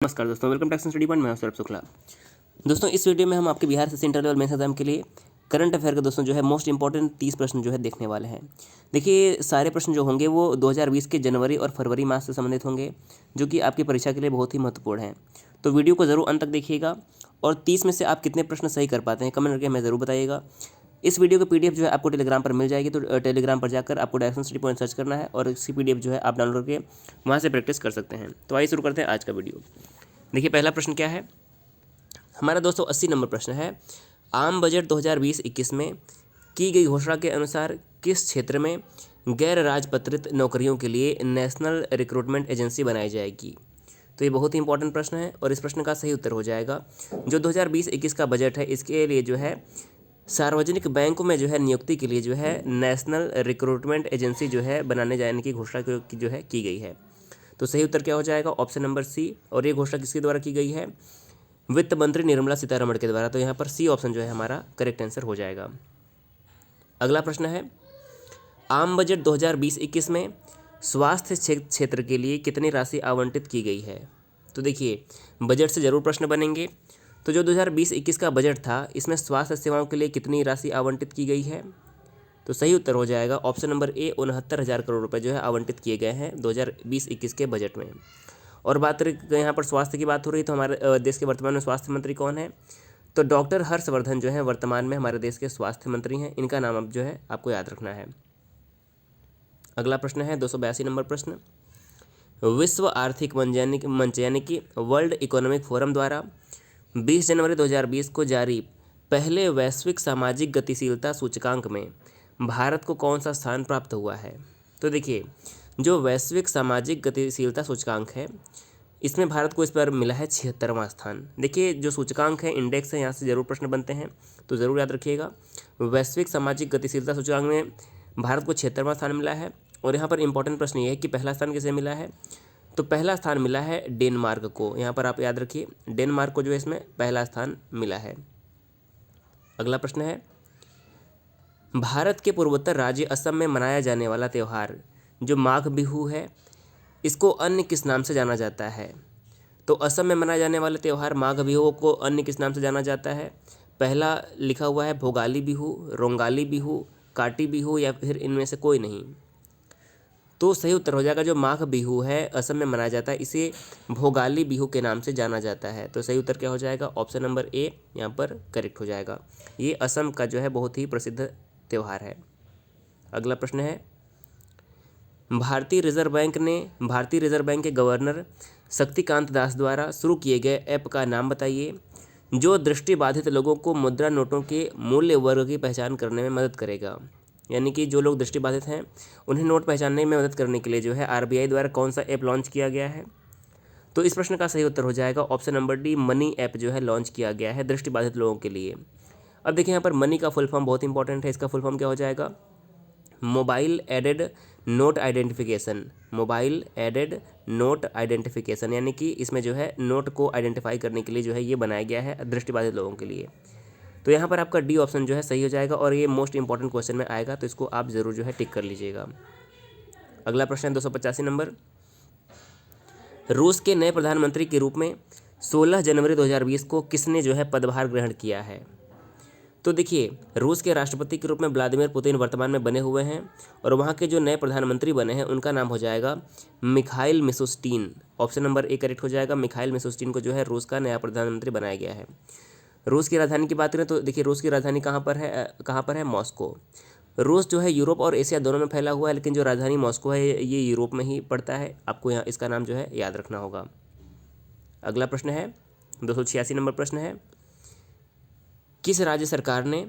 नमस्कार दोस्तों, welcome to action study point. मैं हूं सौरभ शुक्ला। दोस्तों, इस वीडियो में हम आपके बिहार से सेंट्रल लेवल मेंस एग्जाम के लिए करंट अफेयर का दोस्तों जो है मोस्ट इंपॉर्टेंट 30 प्रश्न जो है देखने वाले हैं। देखिए, सारे प्रश्न जो होंगे वो 2020 के जनवरी और फरवरी माह से संबंधित होंगे, जो कि आपकी परीक्षा के लिए बहुत ही महत्वपूर्ण है। तो वीडियो को जरूर अंत तक देखिएगा और 30 में से आप कितने प्रश्न सही कर पाते हैं कमेंट करके हमें ज़रूर बताइएगा। इस वीडियो की पीडीएफ जो है आपको टेलीग्राम पर मिल जाएगी, तो टेलीग्राम पर जाकर आपको डायरेक्शन स्टडी पॉइंट सर्च करना है और इसकी पीडीएफ जो है आप डाउनलोड करके वहाँ से प्रैक्टिस कर सकते हैं। तो आइए शुरू करते हैं आज का वीडियो। देखिए, पहला प्रश्न क्या है हमारा दोस्तों, 80 नंबर प्रश्न है। आम बजट 2020-21 में की गई घोषणा के अनुसार किस क्षेत्र में गैर राजपत्रित नौकरियों के लिए नेशनल रिक्रूटमेंट एजेंसी बनाई जाएगी? तो ये बहुत ही इंपॉर्टेंट प्रश्न है और इस प्रश्न का सही उत्तर हो जाएगा जो 2020-21 का बजट है, इसके लिए जो है सार्वजनिक बैंकों में जो है नियुक्ति के लिए जो है नेशनल रिक्रूटमेंट एजेंसी जो है बनाने जाने की घोषणा जो है की गई है। तो सही उत्तर क्या हो जाएगा? Option number C. और ये घोषणा किसके द्वारा की गई है? वित्त मंत्री निर्मला सीतारमण के द्वारा। तो यहाँ पर सी ऑप्शन जो है हमारा करेक्ट आंसर हो जाएगा। अगला प्रश्न है, आम बजट 2020-21 में स्वास्थ्य क्षेत्र के लिए कितनी राशि आवंटित की गई है? तो देखिए, बजट से जरूर प्रश्न बनेंगे। तो जो 2020-21 का बजट था, इसमें स्वास्थ्य सेवाओं के लिए कितनी राशि आवंटित की गई है? तो सही उत्तर हो जाएगा ऑप्शन नंबर ए, 69,000 करोड़ रुपए जो है आवंटित किए गए हैं 2020-21 के बजट में। और बात यहाँ पर स्वास्थ्य की बात हो रही, तो हमारे देश के वर्तमान में स्वास्थ्य मंत्री कौन है? तो डॉक्टर हर्षवर्धन जो है वर्तमान में हमारे देश के स्वास्थ्य मंत्री हैं। इनका नाम अब जो है आपको याद रखना है। अगला प्रश्न है 282 नंबर प्रश्न। विश्व आर्थिक मंच यानी कि वर्ल्ड इकोनॉमिक फोरम द्वारा 20 जनवरी 2020 को जारी पहले वैश्विक सामाजिक गतिशीलता सूचकांक में भारत को कौन सा स्थान प्राप्त हुआ है? तो देखिए, जो वैश्विक सामाजिक गतिशीलता सूचकांक है, इसमें भारत को इस पर मिला है 76वां स्थान। देखिए, जो सूचकांक है, इंडेक्स है, यहाँ से जरूर प्रश्न बनते हैं, तो ज़रूर याद रखिएगा। वैश्विक सामाजिक गतिशीलता सूचकांक में भारत को 76वां स्थान मिला है। और यहाँ पर इंपॉर्टेंट प्रश्न ये है कि पहला स्थान किसे मिला है? तो पहला स्थान मिला है डेनमार्क को। यहाँ पर आप याद रखिए, डेनमार्क को जो है इसमें पहला स्थान मिला है। अगला प्रश्न है, भारत के पूर्वोत्तर राज्य असम में मनाया जाने वाला त्यौहार जो माघ बिहू है, इसको अन्य किस नाम से जाना जाता है? तो असम में मनाए जाने वाले त्यौहार माघ बिहू को अन्य किस नाम से जाना जाता है? पहला लिखा हुआ है भोगाली बिहू, रोंगाली बिहू, काटी बिहू, या फिर इनमें से कोई नहीं। तो सही उत्तर हो जाएगा जो माघ बिहू है असम में मनाया जाता है, इसे भोगाली बिहू के नाम से जाना जाता है। तो सही उत्तर क्या हो जाएगा? ऑप्शन नंबर ए यहाँ पर करेक्ट हो जाएगा। ये असम का जो है बहुत ही प्रसिद्ध त्यौहार है। अगला प्रश्न है, भारतीय रिजर्व बैंक के गवर्नर शक्तिकांत दास द्वारा शुरू किए गए ऐप का नाम बताइए जो दृष्टिबाधित लोगों को मुद्रा नोटों के मूल्य वर्ग की पहचान करने में मदद करेगा। यानी कि जो लोग दृष्टिबाधित हैं उन्हें नोट पहचानने में मदद करने के लिए जो है आरबीआई द्वारा कौन सा ऐप लॉन्च किया गया है? तो इस प्रश्न का सही उत्तर हो जाएगा option number D, money app जो है लॉन्च किया गया है दृष्टिबाधित लोगों के लिए। अब देखिए, यहाँ पर मनी का फुल फॉर्म बहुत इंपॉर्टेंट है। इसका फुल फॉर्म क्या हो जाएगा? Mobile aided note identification. Mobile aided note identification, यानी कि इसमें जो है नोट को आइडेंटिफाई करने के लिए जो है ये बनाया गया है दृष्टिबाधित लोगों के लिए। तो यहाँ पर आपका डी ऑप्शन जो है सही हो जाएगा और ये मोस्ट इंपॉर्टेंट क्वेश्चन में आएगा, तो इसको आप ज़रूर जो है टिक कर लीजिएगा। अगला प्रश्न है 285 नंबर। रूस के नए प्रधानमंत्री के रूप में 16 जनवरी 2020 को किसने जो है पदभार ग्रहण किया है? तो देखिए, रूस के राष्ट्रपति के रूप में व्लादिमीर पुतिन वर्तमान में बने हुए हैं और वहाँ के जो नए प्रधानमंत्री बने हैं उनका नाम हो जाएगा Mikhail Mishustin. Option number A correct हो जाएगा। मिखाइल मिशुस्टिन को जो है रूस का नया प्रधानमंत्री बनाया गया है। रूस की राजधानी की बात करें तो देखिए, रूस की राजधानी कहाँ पर है? मॉस्को। रूस जो है यूरोप और एशिया दोनों में फैला हुआ है, लेकिन जो राजधानी मॉस्को है ये यूरोप में ही पड़ता है। आपको यहाँ इसका नाम जो है याद रखना होगा। अगला प्रश्न है 286 नंबर प्रश्न है, किस राज्य सरकार ने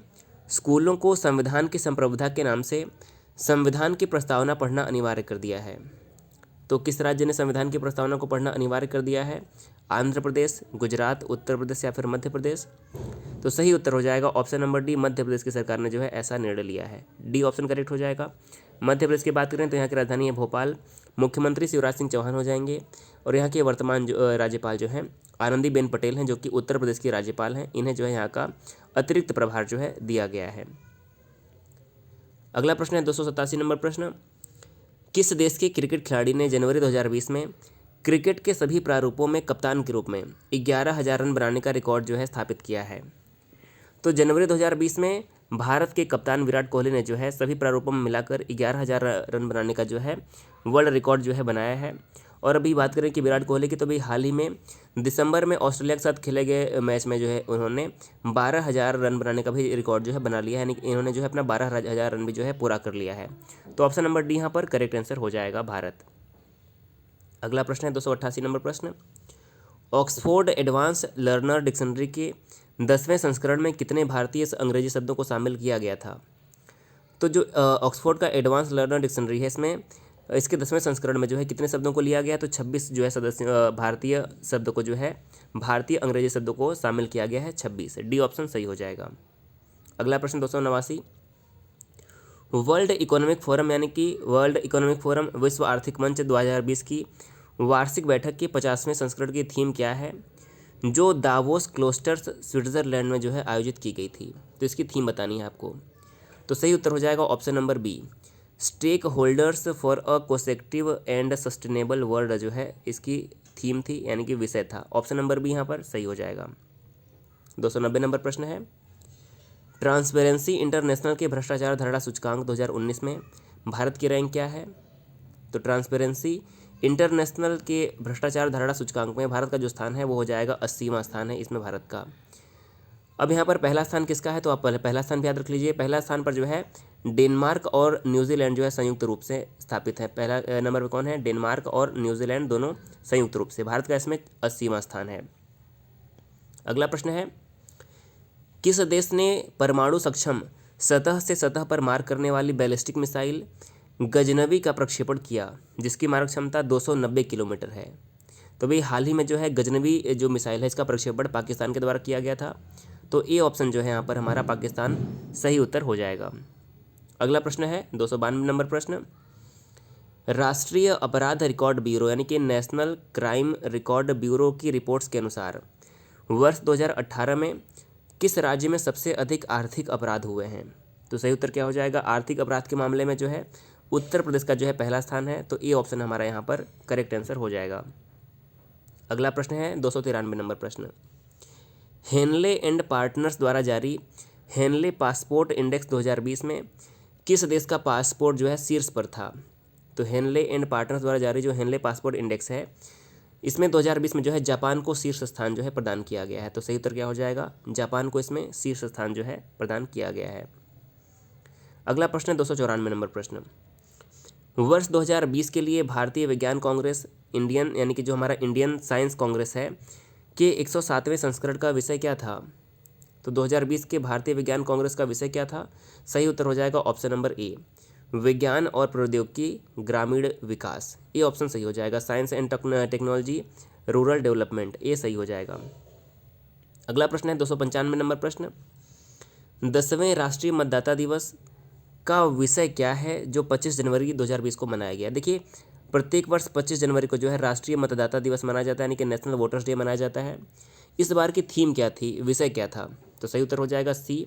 स्कूलों को संविधान की संप्रभुता के नाम से संविधान की प्रस्तावना पढ़ना अनिवार्य कर दिया है? तो किस राज्य ने संविधान की प्रस्तावना को पढ़ना अनिवार्य कर दिया है? आंध्र प्रदेश, गुजरात, उत्तर प्रदेश या फिर मध्य प्रदेश? तो सही उत्तर हो जाएगा option number D, Madhya Pradesh की सरकार ने जो है ऐसा निर्णय लिया है। डी ऑप्शन करेक्ट हो जाएगा। मध्य प्रदेश की बात करें तो यहाँ की राजधानी है भोपाल। मुख्यमंत्री शिवराज सिंह चौहान हो जाएंगे और यहाँ के वर्तमान जो राज्यपाल जो हैं आनंदीबेन पटेल हैं, जो कि उत्तर प्रदेश की राज्यपाल हैं। इन्हें जो है यहाँ का अतिरिक्त प्रभार जो है दिया गया है। अगला प्रश्न है 287 नंबर प्रश्न, किस देश के क्रिकेट खिलाड़ी ने जनवरी 2020 में क्रिकेट के सभी प्रारूपों में कप्तान के रूप में 11,000 रन बनाने का रिकॉर्ड जो है स्थापित किया है। तो जनवरी 2020 में भारत के कप्तान विराट कोहली ने जो है सभी प्रारूपों में मिलाकर 11,000 रन बनाने का जो है वर्ल्ड रिकॉर्ड जो है बनाया है। और अभी बात करें कि विराट कोहली की, तो अभी हाल ही में दिसंबर में ऑस्ट्रेलिया के साथ खेले गए मैच में जो है उन्होंने 12,000 रन बनाने का भी रिकॉर्ड जो है बना लिया है, यानी कि इन्होंने जो है अपना 12,000 रन भी जो है पूरा कर लिया है। तो ऑप्शन नंबर डी यहाँ पर करेक्ट आंसर हो जाएगा भारत। अगला प्रश्न है 288 नंबर प्रश्न, ऑक्सफोर्ड एडवांस लर्नर डिक्शनरी के 10वें संस्करण में कितने भारतीय अंग्रेजी शब्दों को शामिल किया गया था? तो जो ऑक्सफोर्ड का एडवांस लर्नर डिक्शनरी है, इसमें इसके 10वें संस्करण में जो है कितने शब्दों को लिया गया? तो 26 जो है सदस्य भारतीय शब्द को जो है भारतीय अंग्रेजी शब्दों को शामिल किया गया है, 26। डी ऑप्शन सही हो जाएगा। अगला प्रश्न 289, वर्ल्ड इकोनॉमिक फोरम यानी कि वर्ल्ड इकोनॉमिक फोरम विश्व आर्थिक मंच 2020 की वार्षिक बैठक के 50वें संस्करण की थीम क्या है, जो दावोस क्लोस्टर्स स्विट्जरलैंड में जो है आयोजित की गई थी? तो इसकी थीम बतानी है आपको। तो सही उत्तर हो जाएगा option number B, stakeholders for a cohesive and sustainable world जो है इसकी थीम थी, यानी कि विषय था। ऑप्शन नंबर बी यहाँ पर सही हो जाएगा। 290 नंबर प्रश्न है, ट्रांसपेरेंसी इंटरनेशनल के भ्रष्टाचार धरड़ा सूचकांक 2019 में भारत की रैंक क्या है? तो ट्रांसपेरेंसी इंटरनेशनल के भ्रष्टाचार धरड़ा सूचकांक में भारत का जो स्थान है वो हो जाएगा 80वां स्थान है इसमें भारत का। अब यहाँ पर पहला स्थान किसका है? तो आप पहला स्थान भी याद रख लीजिए। पहला स्थान पर जो है डेनमार्क और न्यूजीलैंड जो है संयुक्त रूप से स्थापित है। पहला नंबर पर कौन है? डेनमार्क और न्यूजीलैंड दोनों संयुक्त रूप से। भारत का इसमें 80वां स्थान है। अगला प्रश्न है, किस देश ने परमाणु सक्षम सतह से सतह पर मार करने वाली बैलिस्टिक मिसाइल गजनवी का प्रक्षेपण किया, जिसकी मारक क्षमता 290 किलोमीटर है? तो भाई हाल ही में जो है गजनवी जो मिसाइल है इसका प्रक्षेपण पाकिस्तान के द्वारा किया गया था। तो ए ऑप्शन जो है यहाँ पर हमारा पाकिस्तान सही उत्तर हो जाएगा। अगला प्रश्न है 292 नंबर प्रश्न, राष्ट्रीय अपराध रिकॉर्ड ब्यूरो यानी कि नेशनल क्राइम रिकॉर्ड ब्यूरो की रिपोर्ट्स के अनुसार वर्ष 2018 में किस राज्य में सबसे अधिक आर्थिक अपराध हुए हैं? तो सही उत्तर क्या हो जाएगा? आर्थिक अपराध के मामले में जो है उत्तर प्रदेश का जो है पहला स्थान है। तो ए ऑप्शन हमारा यहाँ पर करेक्ट आंसर हो जाएगा। अगला प्रश्न है 293 नंबर प्रश्न, हेनले एंड पार्टनर्स द्वारा जारी हेनले पासपोर्ट इंडेक्स 2020 में किस देश का पासपोर्ट जो है शीर्ष पर था? तो हेनले एंड पार्टनर्स द्वारा जारी जो हेनले पासपोर्ट इंडेक्स है इसमें 2020 में जो है जापान को शीर्ष स्थान जो है प्रदान किया गया है। तो सही उत्तर क्या हो जाएगा? जापान को इसमें शीर्ष स्थान जो है प्रदान किया गया है। अगला प्रश्न है 294 नंबर प्रश्न, वर्ष 2020 के लिए भारतीय विज्ञान कांग्रेस इंडियन यानी कि जो हमारा इंडियन साइंस कांग्रेस है के 107वें संस्करण का विषय क्या था? तो 2020 के भारतीय विज्ञान कांग्रेस का विषय क्या था? सही उत्तर हो जाएगा ऑप्शन नंबर ए, विज्ञान और प्रौद्योगिकी ग्रामीण विकास। ये ऑप्शन सही हो जाएगा। Science and technology rural development, ये सही हो जाएगा। अगला प्रश्न है 295 नंबर प्रश्न, 10वें राष्ट्रीय मतदाता दिवस का विषय क्या है जो 25 जनवरी 2020 को मनाया गया? देखिए प्रत्येक वर्ष 25 जनवरी को जो है राष्ट्रीय मतदाता दिवस मनाया जाता है, यानी कि नेशनल वोटर्स डे मनाया जाता है। इस बार की थीम क्या थी, विषय क्या था? तो सही उत्तर हो जाएगा सी,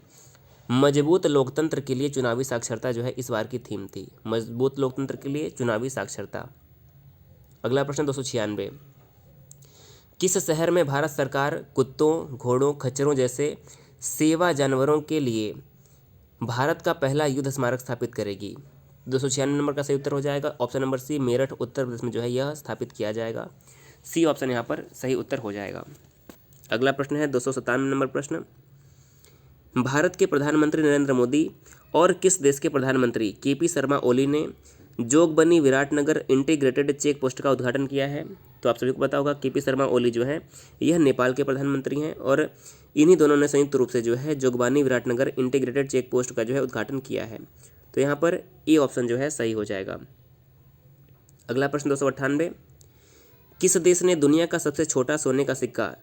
मजबूत लोकतंत्र के लिए चुनावी साक्षरता जो है इस बार की थीम थी, मजबूत लोकतंत्र के लिए चुनावी साक्षरता। अगला प्रश्न 296, किस शहर में भारत सरकार कुत्तों, घोड़ों, खच्चरों जैसे सेवा जानवरों के लिए भारत का पहला युद्ध स्मारक स्थापित करेगी? 296 नंबर का सही उत्तर हो जाएगा ऑप्शन नंबर सी, मेरठ उत्तर प्रदेश में जो है यह स्थापित किया जाएगा। सी ऑप्शन यहाँ पर सही उत्तर हो जाएगा। अगला प्रश्न है 297 नंबर प्रश्न, भारत के प्रधानमंत्री नरेंद्र मोदी और किस देश के प्रधानमंत्री केपी शर्मा ओली ने Jogbani Biratnagar integrated check post का उद्घाटन किया है? तो आप सभी को पता होगा केपी शर्मा ओली जो है यह नेपाल के प्रधानमंत्री हैं और इन्हीं दोनों ने संयुक्त रूप से जो है Jogbani Biratnagar integrated check post का जो है उद्घाटन किया है। तो यहाँ पर ए ऑप्शन जो है सही हो जाएगा। अगला प्रश्न 298, किस देश ने दुनिया का सबसे छोटा सोने का सिक्का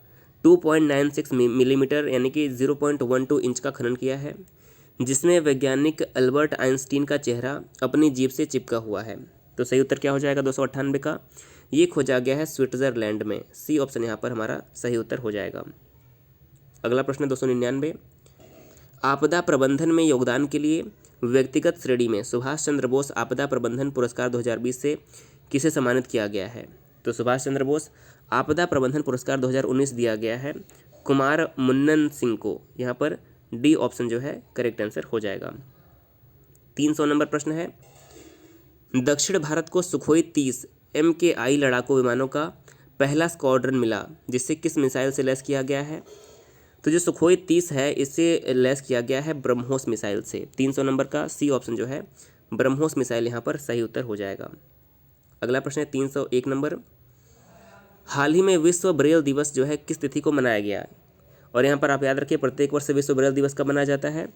2.96 मिलीमीटर यानी कि 0.12 इंच का खनन किया है, जिसमें वैज्ञानिक अल्बर्ट आइंस्टीन का चेहरा अपनी जीभ से चिपका हुआ है? तो सही उत्तर क्या हो जाएगा 298 का? ये खोजा गया है स्विट्जरलैंड में। सी ऑप्शन यहाँ पर हमारा सही उत्तर हो जाएगा। अगला प्रश्न 299, आपदा प्रबंधन में योगदान के लिए व्यक्तिगत श्रेणी में सुभाष चंद्र बोस आपदा प्रबंधन पुरस्कार 2020 से किसे सम्मानित किया गया है? तो सुभाष चंद्र बोस। आपदा प्रबंधन पुरस्कार 2019 दिया गया है कुमार मुन्नन सिंह को। यहाँ पर डी ऑप्शन जो है करेक्ट आंसर हो जाएगा। 300 नंबर प्रश्न है, दक्षिण भारत को सुखोई 30 MKI लड़ाकू विमानों का पहला स्क्वाड्रन मिला, जिससे किस मिसाइल से लैस किया गया है? तो जो सुखोई 30 है इससे लैस किया गया है ब्रह्मोस मिसाइल से। 300 नंबर का सी ऑप्शन जो है ब्रह्मोस मिसाइल यहाँ पर सही उत्तर हो जाएगा। अगला प्रश्न है 301 नंबर, हाल ही में विश्व ब्रेल दिवस जो है किस तिथि को मनाया गया? और यहाँ पर आप याद रखिए प्रत्येक वर्ष विश्व ब्रेल दिवस कब मनाया जाता है?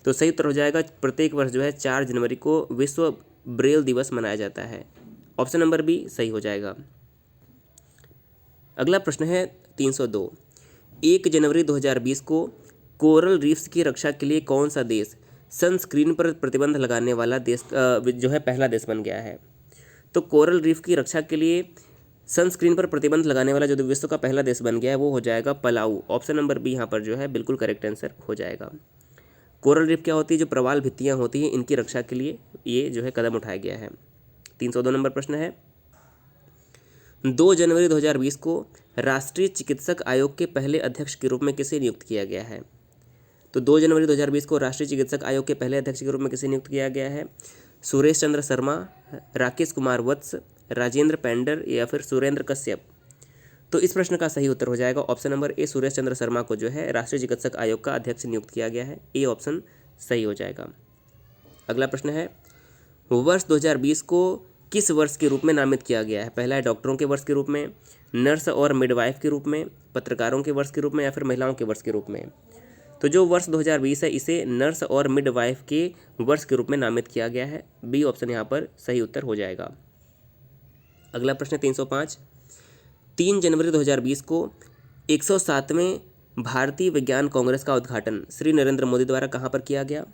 तो सही उत्तर हो जाएगा प्रत्येक वर्ष जो है 4 जनवरी को विश्व ब्रेल दिवस मनाया जाता है। ऑप्शन नंबर बी सही हो जाएगा। अगला प्रश्न है 302, 1 जनवरी 2020 को कोरल रीफ्स की रक्षा के लिए कौन सा देश सनस्क्रीन पर प्रतिबंध लगाने वाला देश जो है पहला देश बन गया है? तो कोरल रीफ की रक्षा के लिए सनस्क्रीन पर प्रतिबंध लगाने वाला जो विश्व का पहला देश बन गया है वो हो जाएगा पलाऊ। ऑप्शन नंबर बी यहाँ पर जो है बिल्कुल करेक्ट आंसर हो जाएगा। कोरल रीफ क्या होती है? जो प्रवाल भित्तियाँ होती हैं इनकी रक्षा के लिए ये जो है कदम उठाया गया है। 302 नंबर प्रश्न है, 2 जनवरी 2020 को राष्ट्रीय चिकित्सक आयोग के पहले अध्यक्ष के रूप में किसे नियुक्त किया गया है? तो 2 जनवरी 2020 को राष्ट्रीय चिकित्सक आयोग के पहले अध्यक्ष के रूप में किसे नियुक्त किया गया है? सुरेश चंद्र शर्मा, राकेश कुमार वत्स, राजेंद्र पेंडर या फिर सुरेंद्र कश्यप? तो इस प्रश्न का सही उत्तर हो जाएगा option number A, Suresh Chandra Sharma को जो है राष्ट्रीय चिकित्सक आयोग का अध्यक्ष नियुक्त किया गया है। ए ऑप्शन सही हो जाएगा। अगला प्रश्न है, वर्ष 2020 को किस वर्ष के रूप में नामित किया गया है? पहला है डॉक्टरों के वर्ष के रूप में, नर्स और मिडवाइफ के रूप में, पत्रकारों के वर्ष के रूप में या फिर महिलाओं के वर्ष के रूप में? तो जो वर्ष 2020 है इसे नर्स और मिडवाइफ के वर्ष के रूप में नामित किया गया है। बी ऑप्शन यहाँ पर सही उत्तर हो जाएगा। अगला प्रश्न 305, 3 जनवरी 2020 को 107वें भारतीय विज्ञान कांग्रेस का उद्घाटन श्री नरेंद्र मोदी द्वारा कहाँ पर किया गया?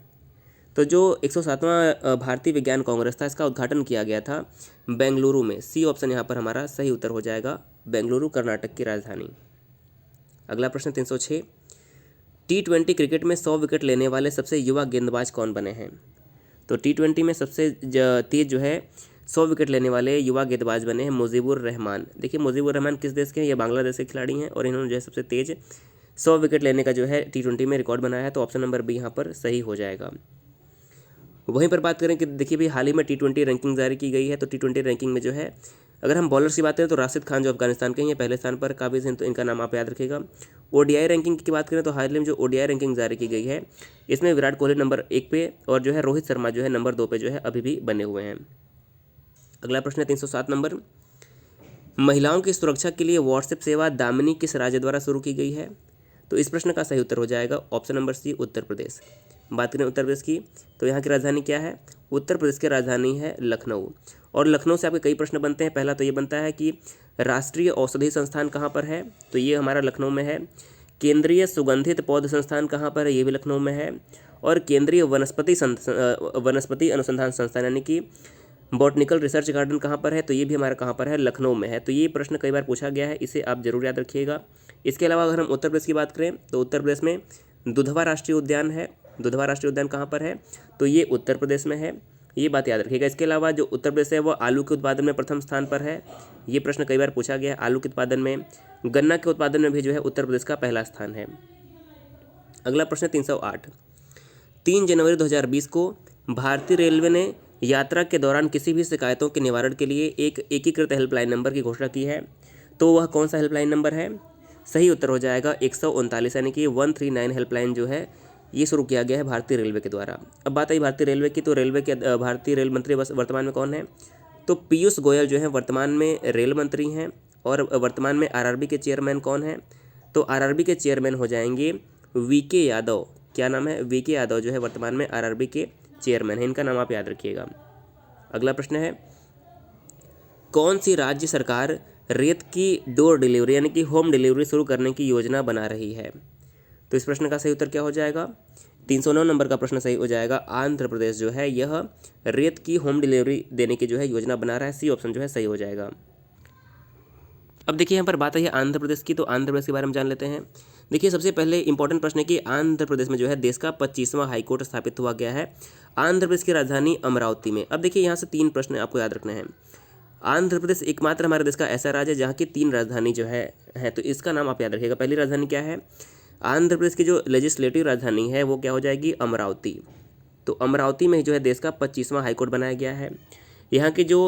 तो जो 107वां भारतीय विज्ञान कांग्रेस था इसका उद्घाटन किया गया था बेंगलुरु में। सी ऑप्शन यहाँ पर हमारा सही उत्तर हो जाएगा, बेंगलुरु कर्नाटक की राजधानी। अगला प्रश्न 306, T20 क्रिकेट में 100 विकेट लेने वाले सबसे युवा गेंदबाज कौन बने हैं? तो T20 में सबसे तेज जो है 100 विकेट लेने वाले युवा गेंदबाज बने हैं मुजीबुर रहमान। देखिए मुजीबुर रहमान किस देश के हैं? ये बांग्लादेश के खिलाड़ी हैं और इन्होंने जो है सबसे तेज 100 विकेट लेने का जो है T20 में रिकॉर्ड बनाया है। तो ऑप्शन नंबर बी यहाँ पर सही हो जाएगा। वहीं पर बात करें कि देखिए भी हाल ही में T20 रैंकिंग जारी की गई है, तो T20 रैंकिंग में जो है अगर हम बॉलर्स की बात करें तो राशिद खान जो अफगानिस्तान के हैं पहले स्थान पर काबिज हैं, तो इनका नाम आप याद रखिएगा। ODI रैंकिंग की बात करें तो हाल ही में जो ODI रैंकिंग जारी की गई है इसमें विराट कोहली नंबर 1 पे और जो है रोहित शर्मा जो है नंबर 2 पे जो है अभी भी बने हुए हैं। अगला प्रश्न है 307 नंबर, महिलाओं की सुरक्षा के लिए व्हाट्सएप सेवा दामिनी किस राज्य द्वारा शुरू की गई है? तो इस प्रश्न का सही उत्तर हो जाएगा ऑप्शन नंबर सी, उत्तर प्रदेश। बात करें उत्तर प्रदेश की तो यहाँ की राजधानी क्या है? उत्तर प्रदेश की राजधानी है लखनऊ। और लखनऊ से आपके कई प्रश्न बनते हैं। पहला तो ये बनता है कि राष्ट्रीय औषधि संस्थान कहाँ पर है? तो ये हमारा लखनऊ में है। केंद्रीय सुगंधित पौध संस्थान कहाँ पर है? ये भी लखनऊ में है। और केंद्रीय वनस्पति अनुसंधान संस्थान यानी कि बॉटनिकल रिसर्च गार्डन कहाँ पर है? तो ये भी हमारा कहाँ पर है? लखनऊ में है। तो ये प्रश्न कई बार पूछा गया है, इसे आप जरूर याद रखिएगा। इसके अलावा अगर हम उत्तर प्रदेश की बात करें तो उत्तर प्रदेश में दुधवा राष्ट्रीय उद्यान है। दुधवा राष्ट्रीय उद्यान कहाँ पर है? तो ये उत्तर प्रदेश में है, ये बात याद रखिएगा। इसके अलावा जो उत्तर प्रदेश है वो आलू के उत्पादन में प्रथम स्थान पर है। ये प्रश्न कई बार पूछा गया है। आलू के उत्पादन में, गन्ना के उत्पादन में भी जो है उत्तर प्रदेश का पहला स्थान है। अगला प्रश्न 308, 3 जनवरी 2020 को भारतीय रेलवे ने यात्रा के दौरान किसी भी शिकायतों के निवारण के लिए एक एकीकृत हेल्पलाइन नंबर की घोषणा की है। तो वह कौन सा हेल्पलाइन नंबर है? सही उत्तर हो जाएगा 139 यानी कि 139 हेल्पलाइन जो है ये शुरू किया गया है भारतीय रेलवे के द्वारा। अब बात आई भारतीय रेलवे की, तो रेलवे के भारतीय रेल मंत्री वर्तमान में कौन है? तो पीयूष गोयल जो है वर्तमान में रेल मंत्री हैं। और वर्तमान में आरआरबी के चेयरमैन कौन है? तो आरआरबी के चेयरमैन हो जाएंगे वीके यादव। क्या नाम है? वीके यादव जो है वर्तमान में आरआरबी के चेयरमैन है। इनका नाम आप याद रखिएगा। अगला प्रश्न है, कौन सी राज्य सरकार रेत की डोर डिलीवरी यानी कि होम डिलीवरी शुरू करने की योजना बना रही है? तो इस प्रश्न का सही उत्तर क्या हो जाएगा? 309 नंबर का प्रश्न सही हो जाएगा। आंध्र प्रदेश जो है यह रेत की होम डिलीवरी देने की जो है योजना बना रहा है। सी ऑप्शन जो है सही हो जाएगा। अब देखिए यहाँ पर बात है आंध्र प्रदेश की, तो आंध्र प्रदेश के बारे में जान लेते हैं। देखिए सबसे पहले इंपॉर्टेंट प्रश्न है कि आंध्र प्रदेश में जो है देश का 25वां हाईकोर्ट स्थापित हुआ गया है आंध्र प्रदेश की राजधानी अमरावती में। अब देखिए यहाँ से 3 प्रश्न आपको याद रखने हैं। आंध्र प्रदेश एकमात्र हमारे देश का ऐसा राज्य है जहाँ की 3 राजधानी जो है तो इसका नाम आप याद रखिएगा। पहली राजधानी क्या है? आंध्र प्रदेश की जो लेजिस्लेटिव राजधानी है वो क्या हो जाएगी? अमरावती। तो अमरावती में जो है देश का 25वां हाईकोर्ट बनाया गया है। यहाँ की जो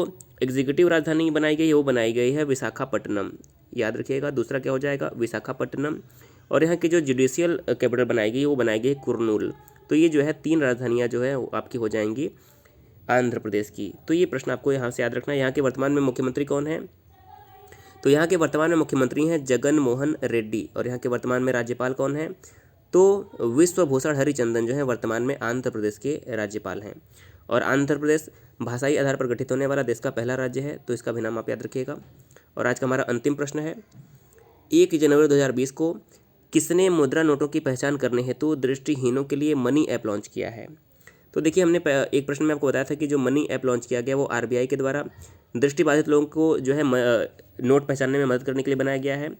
एग्जीक्यूटिव राजधानी बनाई गई है वो बनाई गई है विशाखापट्टनम, याद रखिएगा। दूसरा क्या हो जाएगा? विशाखापट्टनम। और यहाँ की जो जुडिशियल कैपिटल बनाई गई वो बनाई गई कुर्नूल। तो ये जो है 3 राजधानियाँ जो है वो आपकी हो जाएंगी आंध्र प्रदेश की। तो ये प्रश्न आपको यहाँ से याद रखना है। यहाँ के वर्तमान में मुख्यमंत्री कौन है? तो यहाँ के वर्तमान में मुख्यमंत्री हैं जगन मोहन रेड्डी। और यहाँ के वर्तमान में राज्यपाल कौन है? तो विश्वभूषण हरिचंदन जो है वर्तमान में आंध्र प्रदेश के राज्यपाल हैं। और आंध्र प्रदेश भाषाई आधार पर गठित होने वाला देश का पहला राज्य है, तो इसका भी नाम आप याद रखिएगा। और आज का हमारा अंतिम प्रश्न है, 1 जनवरी 2020 को किसने मुद्रा नोटों की पहचान करने हेतु दृष्टिहीनों के लिए मनी ऐप लॉन्च किया है? तो देखिए, हमने एक प्रश्न में आपको बताया था कि जो मनी ऐप लॉन्च किया गया वो आरबीआई के द्वारा दृष्टिबाधित लोगों को जो है नोट पहचानने में मदद करने के लिए बनाया गया है।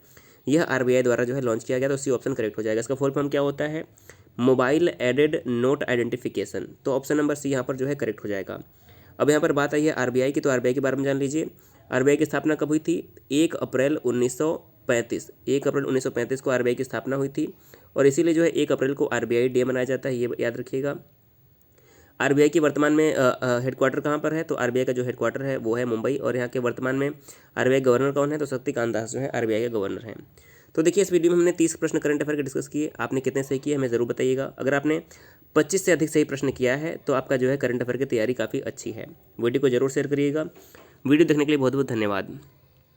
यह आरबीआई द्वारा जो है लॉन्च किया गया, तो सी ऑप्शन करेक्ट हो जाएगा। इसका फुल फॉर्म क्या होता है? Mobile aided note identification. तो ऑप्शन नंबर सी यहाँ पर जो है करेक्ट हो जाएगा। अब यहाँ पर बात आई है आरबीआई की, तो आरबीआई के बारे में जान लीजिए। आरबीआई की स्थापना कब हुई थी? 1 अप्रैल 1935। 1 अप्रैल 1935 को आरबीआई की स्थापना हुई थी और इसीलिए जो है 1 अप्रैल को आरबीआई डे मनाया जाता है, ये याद रखिएगा। आरबीआई की वर्तमान में हेडक्वार्टर कहाँ पर है? तो आरबीआई का जो हेडक्वार्टर है वो है मुंबई। और यहाँ के वर्तमान में आरबीआई गवर्नर कौन है? तो शक्तिकांत दास जो है आरबीआई के गवर्नर हैं। तो देखिए, इस वीडियो में हमने 30 प्रश्न करंट अफेयर के डिस्कस किए। आपने कितने सही किए हमें ज़रूर बताइएगा। अगर आपने 25 से अधिक सही प्रश्न किया है तो आपका जो है करंट अफेयर की तैयारी काफ़ी अच्छी है। वीडियो को जरूर शेयर करिएगा। वीडियो देखने के लिए बहुत बहुत धन्यवाद।